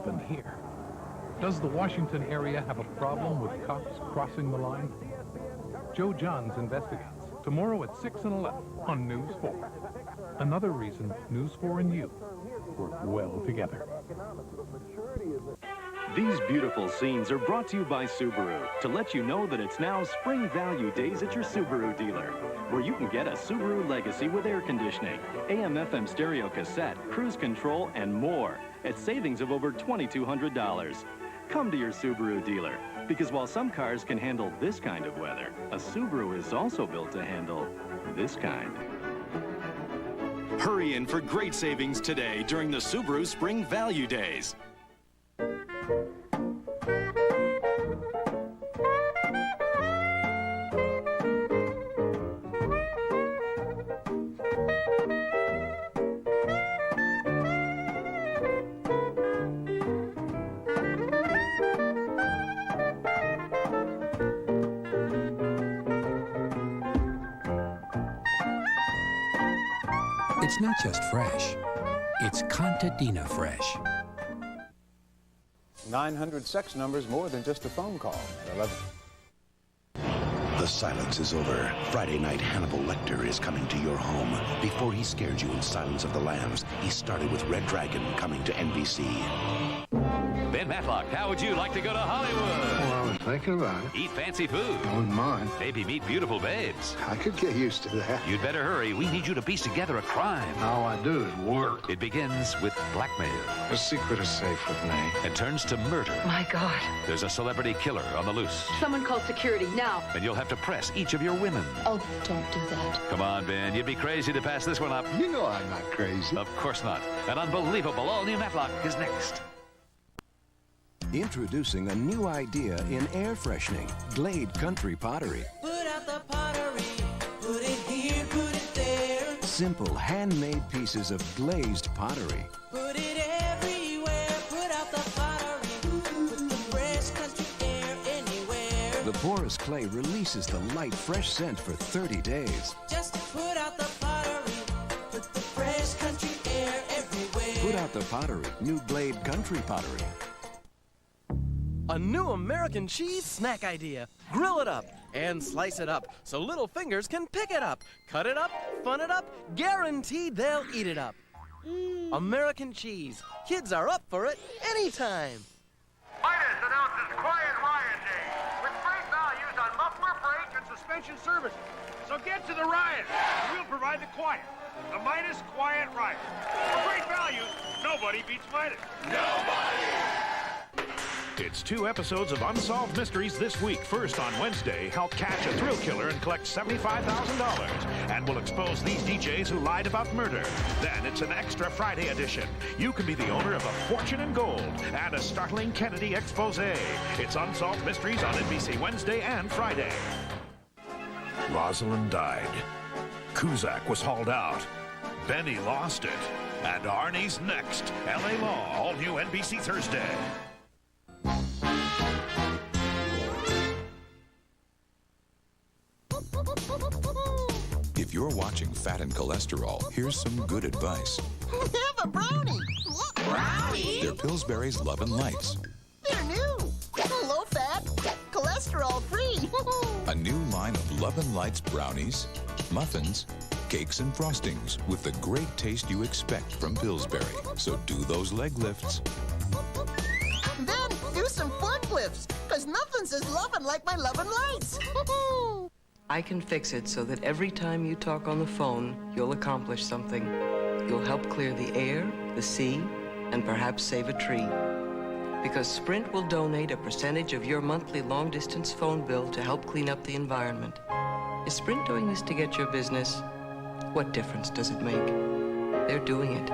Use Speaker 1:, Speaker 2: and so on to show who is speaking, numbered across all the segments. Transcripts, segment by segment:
Speaker 1: happened here? Does the Washington area have a problem with cops crossing the line? Joe Johns investigates tomorrow at 6 and 11 on News 4. Another reason News 4 and you work well together.
Speaker 2: These beautiful scenes are brought to you by Subaru to let you know that it's now Spring Value Days at your Subaru dealer, where you can get a Subaru Legacy with air conditioning, AM/FM stereo cassette, cruise control, and more at savings of over $2,200. Come to your Subaru dealer, because while some cars can handle this kind of weather, a Subaru is also built to handle this kind. Hurry in for great savings today during the Subaru Spring Value Days.
Speaker 3: It's not just fresh, it's Contadina Fresh.
Speaker 4: 900 sex numbers more than just a phone call at 11.
Speaker 5: The silence is over. Friday night, Hannibal Lecter is coming to your home. Before he scared you in Silence of the Lambs, he started with Red Dragon coming to NBC.
Speaker 6: Ben Matlock, how would you like to go to Hollywood?
Speaker 7: Well, I was thinking about it.
Speaker 6: Eat fancy food.
Speaker 7: I wouldn't mind.
Speaker 6: Maybe meet beautiful babes.
Speaker 7: I could get used to that.
Speaker 6: You'd better hurry. We need you to piece together a crime.
Speaker 7: All I do is work.
Speaker 6: It begins with blackmail.
Speaker 7: The secret is safe with me.
Speaker 6: And turns to murder.
Speaker 8: My God.
Speaker 6: There's a celebrity killer on the loose.
Speaker 8: Someone call security now.
Speaker 6: And you'll have to press each of your women.
Speaker 8: Oh, don't do that.
Speaker 6: Come on, Ben. You'd be crazy to pass this one up.
Speaker 7: You know I'm not crazy.
Speaker 6: Of course not. An unbelievable all-new Matlock is next.
Speaker 9: Introducing a new idea in air freshening, Glade Country Pottery.
Speaker 10: Put out the pottery, put it here, put it there.
Speaker 9: Simple handmade pieces of glazed pottery.
Speaker 10: Put it everywhere, put out the pottery, put the fresh country air anywhere.
Speaker 9: The porous clay releases the light, fresh scent for 30 days.
Speaker 10: Just put out the pottery, put the fresh country air everywhere.
Speaker 9: Put out the pottery, new Glade Country Pottery.
Speaker 11: A new American cheese snack idea. Grill it up and slice it up so little fingers can pick it up. Cut it up, fun it up, guaranteed they'll eat it up. American cheese. Kids are up for it anytime.
Speaker 12: Midas announces Quiet Riot Day with great values on muffler, brake, and suspension services. So get to the riot. We'll provide the quiet. The Midas Quiet Riot. For great values, nobody beats Midas. Nobody!
Speaker 13: It's 2 episodes of Unsolved Mysteries this week. First, on Wednesday, help catch a thrill killer and collect $75,000. And we'll expose these DJs who lied about murder. Then it's an extra Friday edition. You can be the owner of a fortune in gold and a startling Kennedy expose. It's Unsolved Mysteries on NBC Wednesday and Friday. Rosalind died. Cusack was hauled out. Benny lost it. And Arnie's next. LA Law, all new NBC Thursday.
Speaker 14: If you're watching Fat and Cholesterol, here's some good advice.
Speaker 15: Have a brownie. Brownie?
Speaker 14: They're Pillsbury's Lovin' Lights.
Speaker 15: They're new. Low fat, cholesterol free.
Speaker 14: A new line of Lovin' Lights brownies, muffins, cakes, and frostings with the great taste you expect from Pillsbury. So do those leg lifts.
Speaker 15: Then do some foot lifts, because nothing's as lovin' like my Lovin' Lights.
Speaker 16: I can fix it so that every time you talk on the phone, you'll accomplish something. You'll help clear the air, the sea, and perhaps save a tree. Because Sprint will donate a percentage of your monthly long-distance phone bill to help clean up the environment. Is Sprint doing this to get your business? What difference does it make? They're doing it.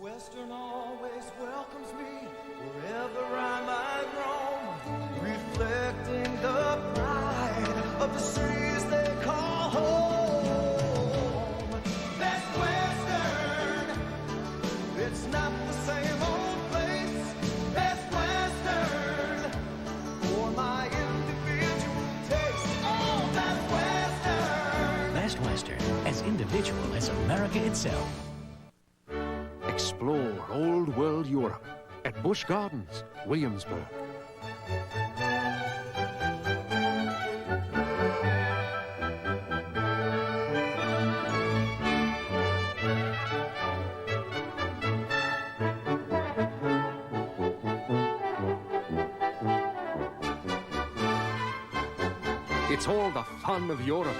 Speaker 10: Western always welcomes me wherever I might roam, reflecting the pride of the cities they call home. Best Western, it's not the same old place. Best Western, for my individual taste.
Speaker 3: habitual as America itself.
Speaker 17: Explore old world Europe at Busch Gardens, Williamsburg. It's all the fun of Europe,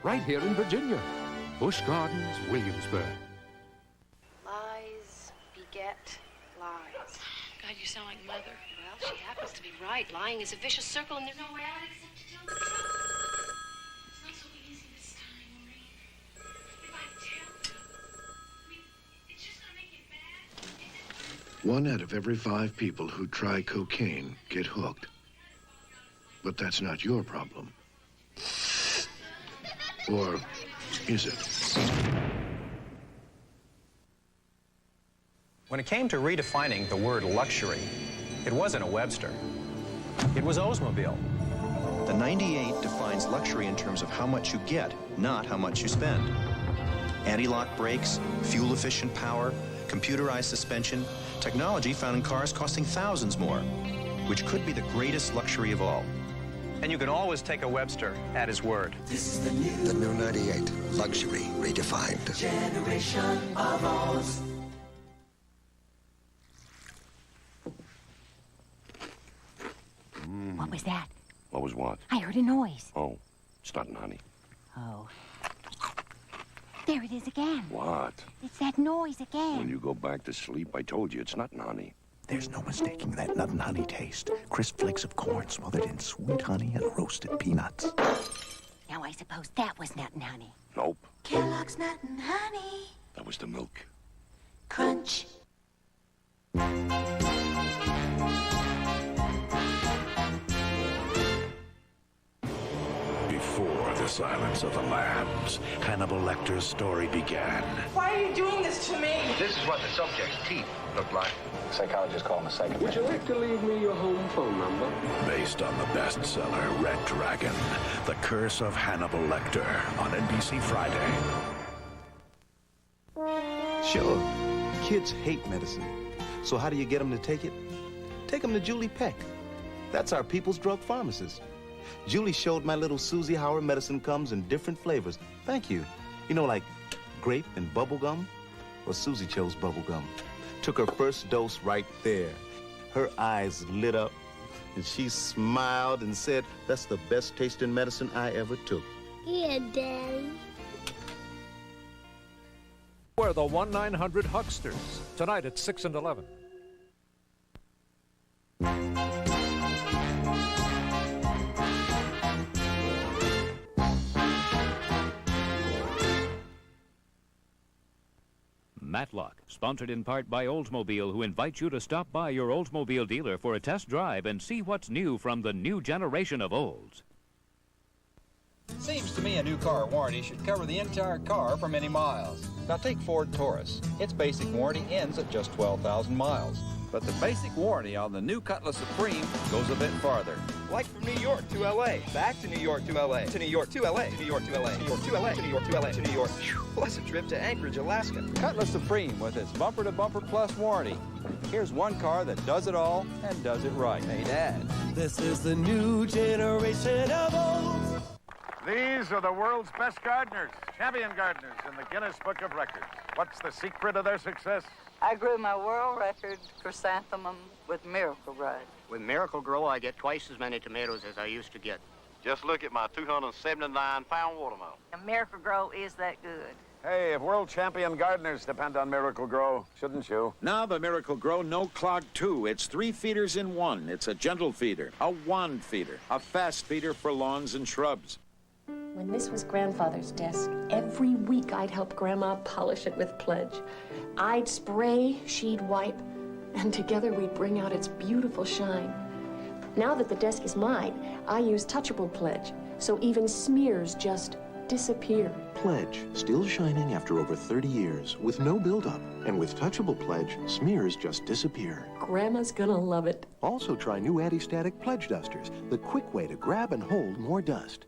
Speaker 17: right here in Virginia. Busch Gardens, Williamsburg.
Speaker 18: Lies beget lies.
Speaker 8: God, you sound like Mother. Well, she happens to be right. Lying is a vicious circle, and there's no way out except to tell the truth. It's not so easy this time, Maureen. If I tell you, I mean, it's just gonna make it bad.
Speaker 7: 1 out of every 5 people who try cocaine get hooked. But that's not your problem. Or is it?
Speaker 19: When it came to redefining the word luxury, it wasn't a Webster. It was Oldsmobile.
Speaker 20: The 98 defines luxury in terms of how much you get, not how much you spend. Anti-lock brakes, fuel-efficient power, computerized suspension, technology found in cars costing thousands more, which could be the greatest luxury of all.
Speaker 19: And you can always take a Webster at his word.
Speaker 21: This is the new 98. Luxury redefined.
Speaker 10: Generation of Olds.
Speaker 22: What was that?
Speaker 23: What was what?
Speaker 22: I heard a noise.
Speaker 23: Oh, it's nothing, honey.
Speaker 22: Oh. There it is again.
Speaker 23: What?
Speaker 22: It's that noise again.
Speaker 23: When you go back to sleep, I told you it's nothing, honey.
Speaker 24: There's no mistaking that nut and honey taste. Crisp flakes of corn smothered in sweet honey and roasted peanuts.
Speaker 22: Now I suppose that was nut and honey.
Speaker 23: Nope.
Speaker 10: Kellogg's Nut and Honey.
Speaker 23: That was the milk.
Speaker 10: Crunch.
Speaker 5: Before the silence of the lambs, Hannibal Lecter's story began.
Speaker 25: Why are you doing this to me?
Speaker 7: This is what the subject's teeth look like.
Speaker 4: Psychologists call him a psychopath.
Speaker 17: Would you like to leave me your home phone number?
Speaker 5: Based on the bestseller Red Dragon, The Curse of Hannibal Lecter on NBC Friday.
Speaker 26: Sure. Kids hate medicine. So how do you get them to take it? Take them to Julie Peck. That's our people's drug pharmacist. Julie showed my little Susie how her medicine comes in different flavors. Thank you. You know, like grape and bubble gum? Well, Susie chose bubble gum. Took her first dose right there. Her eyes lit up, and she smiled and said, "That's the best tasting medicine I ever took."
Speaker 27: Yeah, Daddy.
Speaker 28: We're the 1-900-HUCKSTERS, tonight at 6 and 11.
Speaker 29: Matlock, sponsored in part by Oldsmobile, who invites you to stop by your Oldsmobile dealer for a test drive and see what's new from the new generation of Olds.
Speaker 30: Seems to me a new car warranty should cover the entire car for many miles. Now take Ford Taurus. Its basic warranty ends at just 12,000 miles. But the basic warranty on the new Cutlass Supreme goes a bit farther. Like from New York to L.A., back to New York to L.A., to New York to L.A., to New York to L.A., to New York to L.A., to New York to L.A., to New York, plus a trip to Anchorage, Alaska. Cutlass Supreme with its bumper-to-bumper plus warranty. Here's one car that does it all and does it right. Hey, Dad.
Speaker 10: This is the new generation of Olds.
Speaker 12: These are the world's best gardeners, champion gardeners in the Guinness Book of Records. What's the secret of their success?
Speaker 31: I grew my world record chrysanthemum with Miracle-Gro.
Speaker 32: With Miracle-Gro, I get twice as many tomatoes as I used to get.
Speaker 33: Just look at my 279-pound watermelon.
Speaker 31: And Miracle-Gro is that good.
Speaker 12: Hey, if world champion gardeners depend on Miracle-Gro, shouldn't you?
Speaker 34: Now the Miracle-Gro No Clog 2. It's 3 feeders in one. It's a gentle feeder, a wand feeder, a fast feeder for lawns and shrubs.
Speaker 35: When this was Grandfather's desk, every week I'd help Grandma polish it with Pledge. I'd spray, she'd wipe, and together we'd bring out its beautiful shine. Now that the desk is mine, I use touchable Pledge, so even smears just disappear.
Speaker 24: Pledge, still shining after over 30 years, with no buildup. And with touchable Pledge, smears just disappear.
Speaker 35: Grandma's gonna love it.
Speaker 24: Also try new anti-static Pledge dusters, the quick way to grab and hold more dust.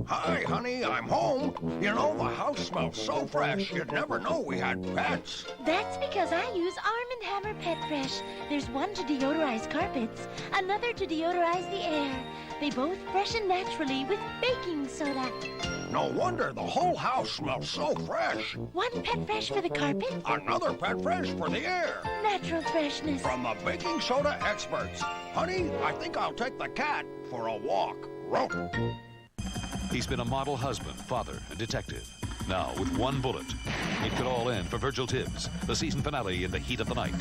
Speaker 12: Hi, honey, I'm home. You know, the house smells so fresh, you'd never know we had pets.
Speaker 1: That's because I use Arm & Hammer Pet Fresh. There's one to deodorize carpets, another to deodorize the air. They both freshen naturally with baking soda.
Speaker 12: No wonder the whole house smells so fresh.
Speaker 1: One Pet Fresh for the carpet.
Speaker 12: Another Pet Fresh for the air.
Speaker 1: Natural freshness.
Speaker 12: From the baking soda experts. Honey, I think I'll take the cat for a walk. Rope.
Speaker 2: He's been a model husband, father, and detective. Now, with one bullet, it could all end for Virgil Tibbs. The season finale in the heat of the night.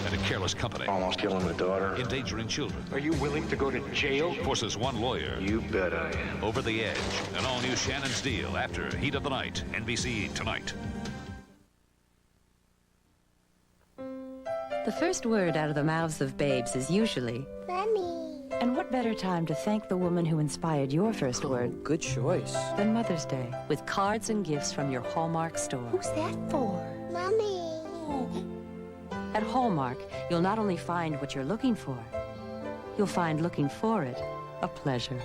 Speaker 2: And a careless company.
Speaker 33: Almost killing my daughter.
Speaker 2: Endangering children.
Speaker 33: Are you willing to go to jail?
Speaker 2: Forces one lawyer.
Speaker 33: You bet I am.
Speaker 2: Over the edge. An all-new Shannon's Deal after Heat of the Night. NBC tonight.
Speaker 3: The first word out of the mouths of babes is usually...
Speaker 27: Mommy.
Speaker 3: And what better time to thank the woman who inspired your first word?
Speaker 6: Good choice.
Speaker 3: Than Mother's Day, with cards and gifts from your Hallmark store.
Speaker 27: Who's that for? Mommy.
Speaker 3: At Hallmark, you'll not only find what you're looking for, you'll find looking for it a pleasure.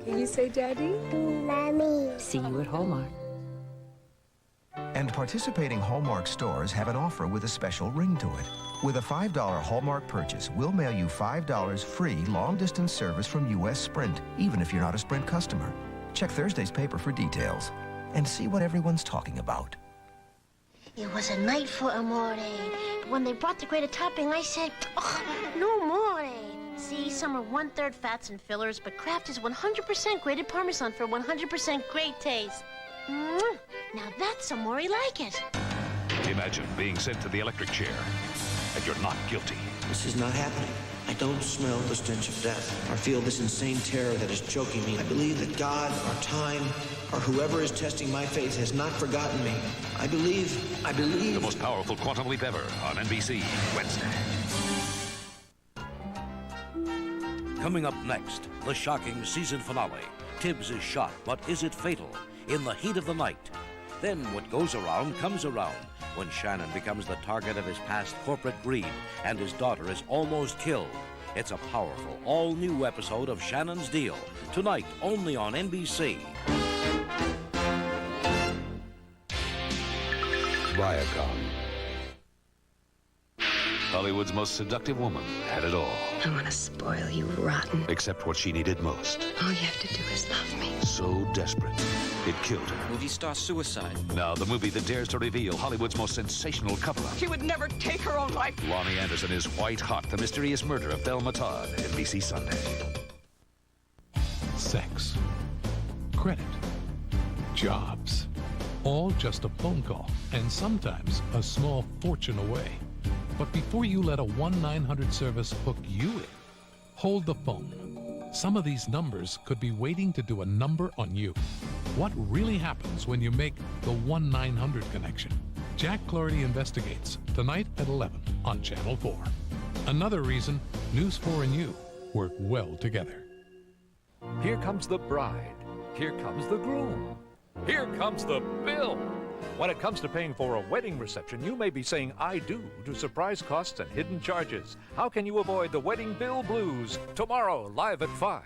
Speaker 2: Can you say Daddy?
Speaker 27: Mommy.
Speaker 3: See you at Hallmark.
Speaker 8: And participating Hallmark stores have an offer with a special ring to it. With a $5 Hallmark purchase, we'll mail you $5 free long-distance service from U.S. Sprint, even if you're not a Sprint customer. Check Thursday's paper for details and see what everyone's talking about.
Speaker 27: It was a night for amore. When they brought the grated topping, I said, oh, no more. See, some are 1/3 fats and fillers, but Kraft is 100% grated Parmesan for 100% great taste. Mwah! Now that's amore like it.
Speaker 2: Imagine being sent to the electric chair, and you're not guilty.
Speaker 9: This is not happening. I don't smell the stench of death or feel this insane terror that is choking me. I believe that God, or time, or whoever is testing my faith has not forgotten me. I believe.
Speaker 2: The most powerful quantum leap ever on NBC Wednesday.
Speaker 11: Coming up next, the shocking season finale. Tibbs is shot, but is it fatal? In the heat of the night. Then what goes around comes around when Shannon becomes the target of his past corporate greed and his daughter is almost killed. It's a powerful, all-new episode of Shannon's Deal. Tonight, only on NBC.
Speaker 2: Viacom. Hollywood's most seductive woman had it all.
Speaker 35: I want to spoil you rotten.
Speaker 2: Except what she needed most.
Speaker 35: All you have to do is love me.
Speaker 2: So desperate, it killed her.
Speaker 6: Movie star suicide.
Speaker 2: Now the movie that dares to reveal Hollywood's most sensational cover-up.
Speaker 25: She would never take her own life.
Speaker 2: Lonnie Anderson is White Hot, the mysterious murder of Thelma Todd. NBC Sunday.
Speaker 13: Sex. Credit. Jobs. All just a phone call, and sometimes a small fortune away. But before you let a 1-900 service hook you in, hold the phone. Some of these numbers could be waiting to do a number on you. What really happens when you make the 1-900 connection? Jack Clarity investigates tonight at 11 on Channel 4. Another reason News 4 and you work well together.
Speaker 28: Here comes the bride. Here comes the groom. Here comes the bill. When it comes to paying for a wedding reception, you may be saying I do to surprise costs and hidden charges. How can you avoid the wedding bill blues? Tomorrow, live at 5.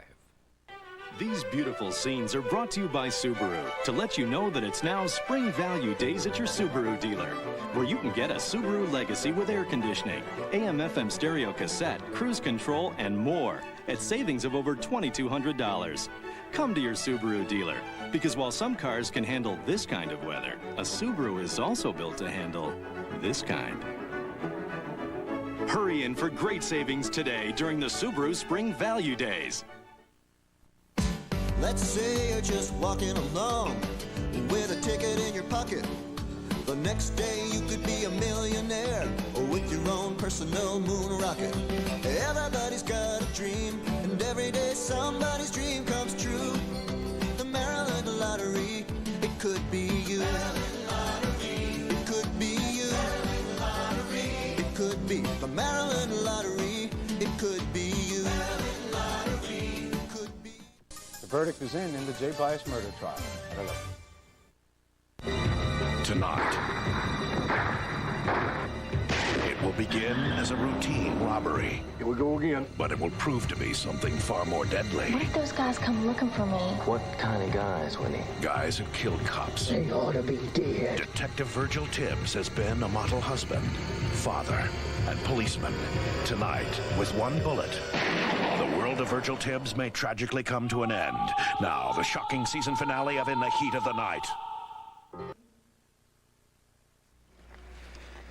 Speaker 14: These beautiful scenes are brought to you by Subaru to let you know that it's now Spring Value Days at your Subaru dealer, where you can get a Subaru Legacy with air conditioning, AM/FM stereo cassette, cruise control, and more at savings of over $2,200. Come to your Subaru dealer, because while some cars can handle this kind of weather, a Subaru is also built to handle this kind. Hurry in for great savings today during the Subaru Spring Value Days.
Speaker 10: Let's say you're just walking along with a ticket in your pocket. The next day you could be a millionaire or with your own personal moon rocket. Everybody's got a dream, and every day somebody's dream comes true. The Maryland Lottery, it could be you. It could be you. It could be the Maryland Lottery. It could be you.
Speaker 4: The verdict is in the J. Bias murder trial at 11.
Speaker 5: Tonight, it will begin as a routine robbery.
Speaker 12: Here we go again.
Speaker 5: But it will prove to be something far more deadly.
Speaker 35: What if those guys come looking for me?
Speaker 24: What kind of guys, Winnie?
Speaker 5: Guys who killed cops.
Speaker 24: They ought to be dead.
Speaker 5: Detective Virgil Tibbs has been a model husband, father, and policeman. Tonight, with one bullet, the world of Virgil Tibbs may tragically come to an end. Now, the shocking season finale of In the Heat of the Night.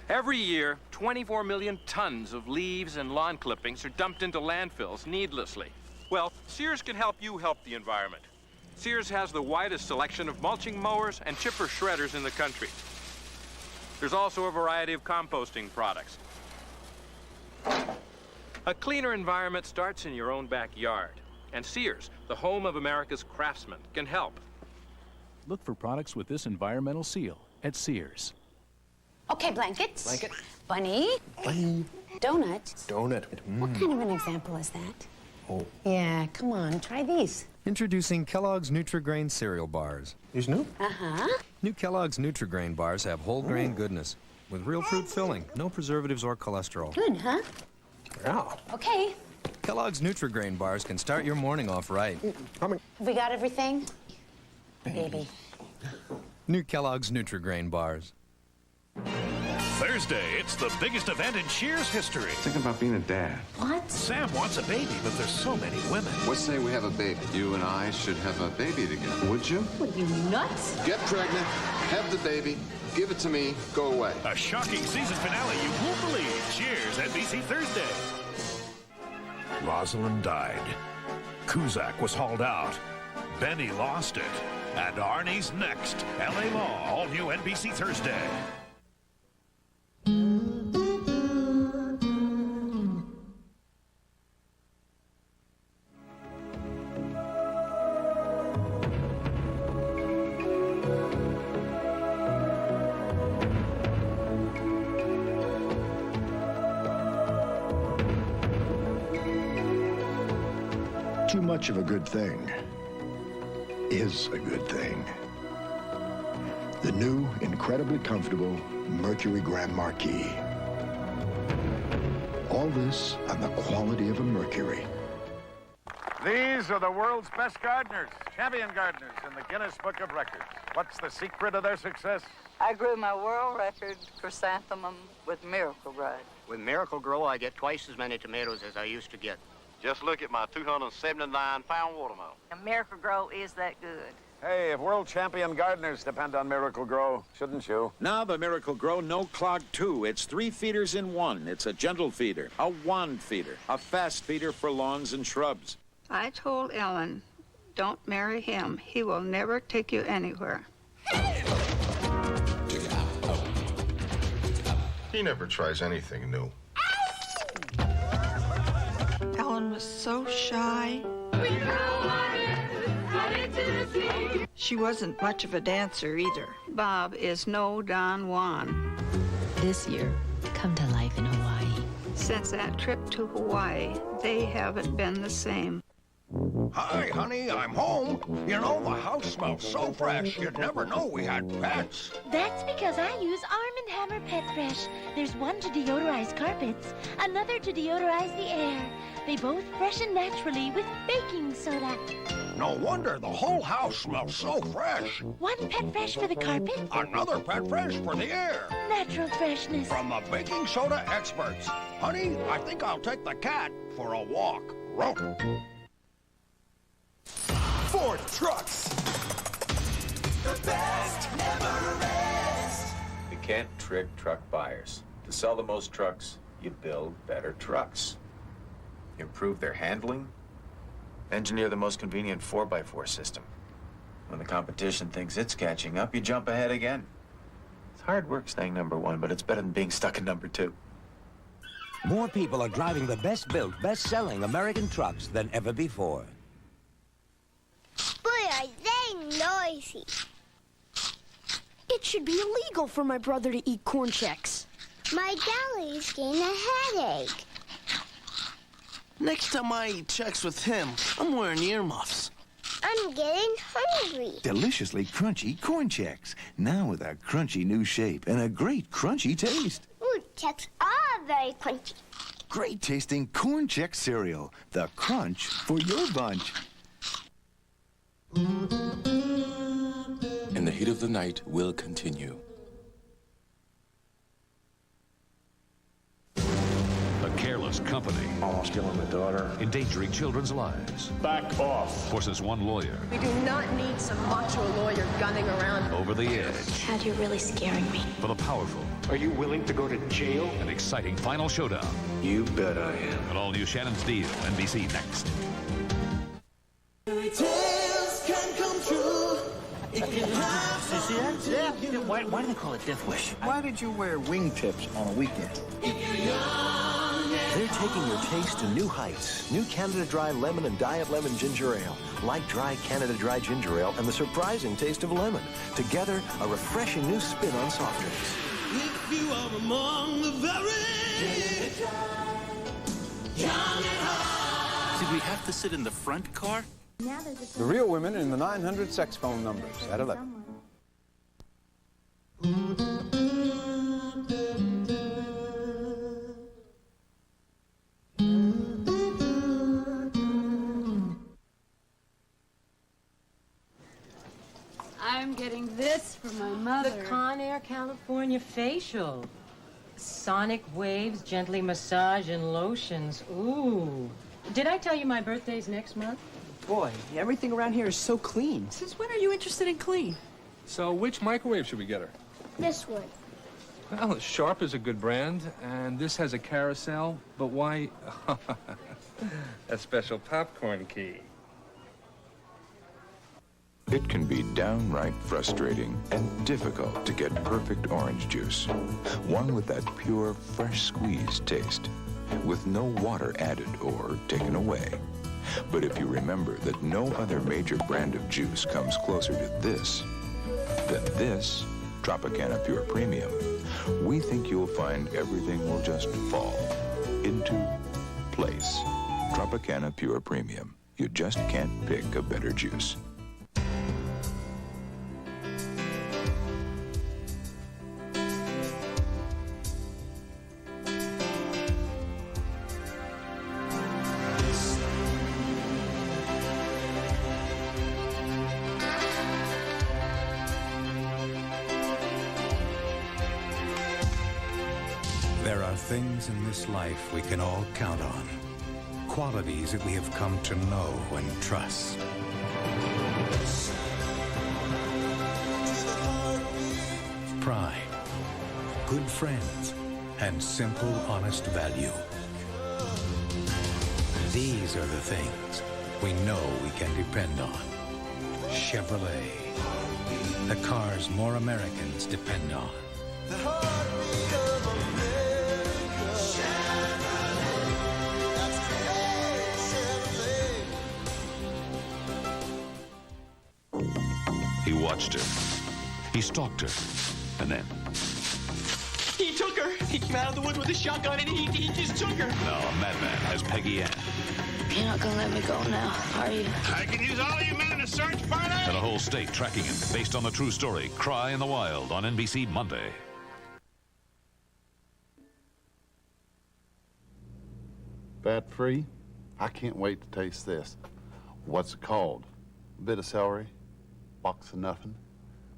Speaker 6: Every year, 24 million tons of leaves and lawn clippings are dumped into landfills needlessly. Well, Sears can help you help the environment. Sears has the widest selection of mulching mowers and chipper shredders in the country. There's also a variety of composting products. A cleaner environment starts in your own backyard. And Sears, the home of America's craftsmen, can help.
Speaker 7: Look for products with this environmental seal at Sears.
Speaker 15: Okay, blankets.
Speaker 24: Blanket.
Speaker 15: Bunny.
Speaker 24: Bunny.
Speaker 15: Donut.
Speaker 24: Donut.
Speaker 15: What kind of an example is that?
Speaker 24: Oh.
Speaker 15: Yeah, come on, try these.
Speaker 16: Introducing Kellogg's Nutri-Grain cereal bars.
Speaker 24: These new?
Speaker 15: Uh-huh.
Speaker 16: New Kellogg's Nutri-Grain bars have whole grain goodness with real fruit filling, no preservatives or cholesterol.
Speaker 15: Good, huh?
Speaker 24: Yeah.
Speaker 15: Okay.
Speaker 16: Kellogg's Nutri-Grain bars can start your morning off right.
Speaker 15: We got everything? Baby.
Speaker 16: New Kellogg's Nutri-Grain bars.
Speaker 5: Thursday, it's the biggest event in Cheers history.
Speaker 24: Thinking about being a dad.
Speaker 15: What?
Speaker 5: Sam wants a baby, but there's so many women.
Speaker 24: Let's say we have a baby. You and I should have a baby together. Would you?
Speaker 15: What, you nuts?
Speaker 24: Get pregnant, have the baby, give it to me, go away.
Speaker 5: A shocking season finale you won't believe. Cheers, NBC Thursday. Rosalind died. Cusack was hauled out. Benny lost it. And Arnie's next. L.A. Law, all new NBC Thursday.
Speaker 17: Too much of a good thing is a good thing. The new, incredibly comfortable Mercury Grand Marquis. All this on the quality of a Mercury.
Speaker 12: These are the world's best gardeners, champion gardeners in the Guinness Book of Records. What's the secret of their success?
Speaker 31: I grew my world record chrysanthemum with Miracle Grow.
Speaker 18: With Miracle Grow, I get twice as many tomatoes as I used to get. Just look at my 279-pound watermelon.
Speaker 31: And Miracle Grow is that good.
Speaker 12: Hey, if world champion gardeners depend on Miracle Grow, shouldn't you?
Speaker 34: Now the Miracle Grow No Clog 2. It's 3 feeders in one. It's a gentle feeder, a wand feeder, a fast feeder for lawns and shrubs.
Speaker 19: I told Ellen, don't marry him. He will never take you anywhere.
Speaker 20: He never tries anything new.
Speaker 19: Ellen was so shy. She wasn't much of a dancer either. Bob is no Don Juan.
Speaker 21: This year, come to life in Hawaii.
Speaker 19: Since that trip to Hawaii, they haven't been the same.
Speaker 22: Hi, honey, I'm home. You know, the house smells so fresh, you'd never know we had pets.
Speaker 1: That's because I use Arm & Hammer Pet Fresh. There's one to deodorize carpets, another to deodorize the air. They both freshen naturally with baking soda.
Speaker 22: No wonder the whole house smells so fresh.
Speaker 1: One Pet Fresh for the carpet.
Speaker 22: Another Pet Fresh for the air.
Speaker 1: Natural freshness.
Speaker 22: From the baking soda experts. Honey, I think I'll take the cat for a walk. Rope.
Speaker 10: Ford Trucks. The best never rests.
Speaker 23: You can't trick truck buyers. To sell the most trucks, you build better trucks. Improve their handling, engineer the most convenient 4x4 system. When the competition thinks it's catching up, you jump ahead again. It's hard work staying number one, but it's better than being stuck in number two.
Speaker 26: More people are driving the best-built, best-selling American trucks than ever before.
Speaker 27: Boy, are they noisy. It should be illegal for my brother to eat corn checks. My belly's getting a headache.
Speaker 29: Next time I eat checks with him, I'm wearing earmuffs.
Speaker 27: I'm getting hungry.
Speaker 30: Deliciously crunchy corn checks. Now with a crunchy new shape and a great crunchy taste.
Speaker 27: Ooh, checks are very crunchy.
Speaker 30: Great tasting Corn Check cereal. The crunch for your bunch.
Speaker 2: And the heat of the night will continue.
Speaker 3: A careless company.
Speaker 4: Almost killing my daughter.
Speaker 3: Endangering children's lives.
Speaker 4: Back off.
Speaker 3: Forces one lawyer.
Speaker 6: We do not need some macho lawyer gunning around.
Speaker 3: Over the edge.
Speaker 27: Chad, you're really scaring me.
Speaker 3: For the powerful.
Speaker 4: Are you willing to go to jail?
Speaker 3: An exciting final showdown.
Speaker 4: You bet I am.
Speaker 3: An all-new Shannon's Deal. NBC next.
Speaker 10: Fairy tales can come true. It can happen.
Speaker 6: Yeah. Why do they call it Death Wish?
Speaker 30: Why did you wear wingtips on a weekend?
Speaker 7: They're taking your taste to new heights. New Canada Dry Lemon and Diet Lemon Ginger Ale. Like dry Canada Dry Ginger Ale and the surprising taste of lemon. Together, a refreshing new spin on soft drinks.
Speaker 10: If you are among the very young and hard.
Speaker 8: Did we have to sit in the front car?
Speaker 9: The real women in the 900 sex phone numbers at 11.
Speaker 11: I'm getting this for my mother.
Speaker 13: The Conair California facial. Sonic waves, gently massage, and lotions. Ooh. Did I tell you my birthday's next month?
Speaker 6: Boy, everything around here is so clean.
Speaker 11: Since when are you interested in clean?
Speaker 14: So which microwave should we get her?
Speaker 27: This one.
Speaker 14: Well, Sharp is a good brand, and this has a carousel, but why? A special popcorn key.
Speaker 24: It can be downright frustrating and difficult to get perfect orange juice. One with that pure, fresh squeeze taste, with no water added or taken away. But if you remember that no other major brand of juice comes closer to this, than this, Tropicana Pure Premium, we think you'll find everything will just fall into place. Tropicana Pure Premium. You just can't pick a better juice.
Speaker 25: There are things in this life we can all count on. Qualities that we have come to know and trust. Pride, good friends, and simple, honest value. These are the things we know we can depend on. Chevrolet, the cars more Americans depend on.
Speaker 10: The heartbeat of America. Chevrolet. That's Chevrolet.
Speaker 5: He watched her. He stalked her. And then...
Speaker 6: He took her. He came out of the woods with a shotgun and he just took her.
Speaker 5: Now a madman has Peggy Ann.
Speaker 27: You're not gonna let me go now, are you?
Speaker 12: I can use all you men in a search party.
Speaker 5: And a whole state tracking him, based on the true story. Cry in the Wild on NBC Monday.
Speaker 28: Fat-free? I can't wait to taste this. What's it called? A bit of celery? Box of nothing?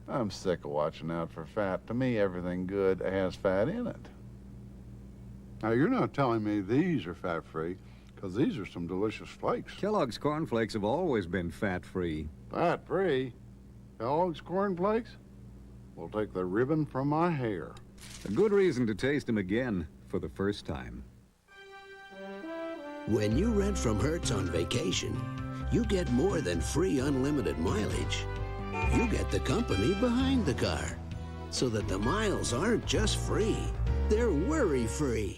Speaker 28: I'm sick of watching out for fat. To me, everything good has fat in it.
Speaker 32: Now, you're not telling me these are fat-free, because these are some delicious flakes.
Speaker 33: Kellogg's Corn Flakes have always been fat-free.
Speaker 32: Fat-free? Kellogg's Corn Flakes? Will take the ribbon from my hair.
Speaker 33: A good reason to taste them again for the first time.
Speaker 35: When you rent from Hertz on vacation, you get more than free unlimited mileage. You get the company behind the car, so that the miles aren't just free, they're worry-free.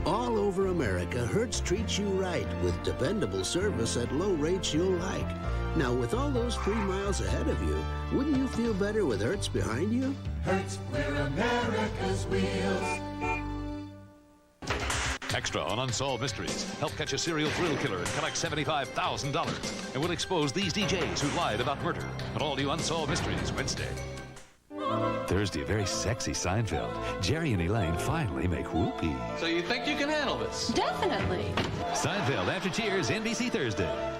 Speaker 35: All over America, Hertz treats you right with dependable service at low rates you'll like. Now, with all those free miles ahead of you, wouldn't you feel better with Hertz behind you?
Speaker 10: Hertz, we're America's wheels.
Speaker 5: Extra on Unsolved Mysteries. Help catch a serial thrill killer and collect $75,000. And we'll expose these DJs who lied about murder. An all-new Unsolved Mysteries Wednesday.
Speaker 3: Thursday, a very sexy Seinfeld. Jerry and Elaine finally make whoopee.
Speaker 6: So you think you can handle this?
Speaker 11: Definitely.
Speaker 3: Seinfeld after Cheers, NBC Thursday.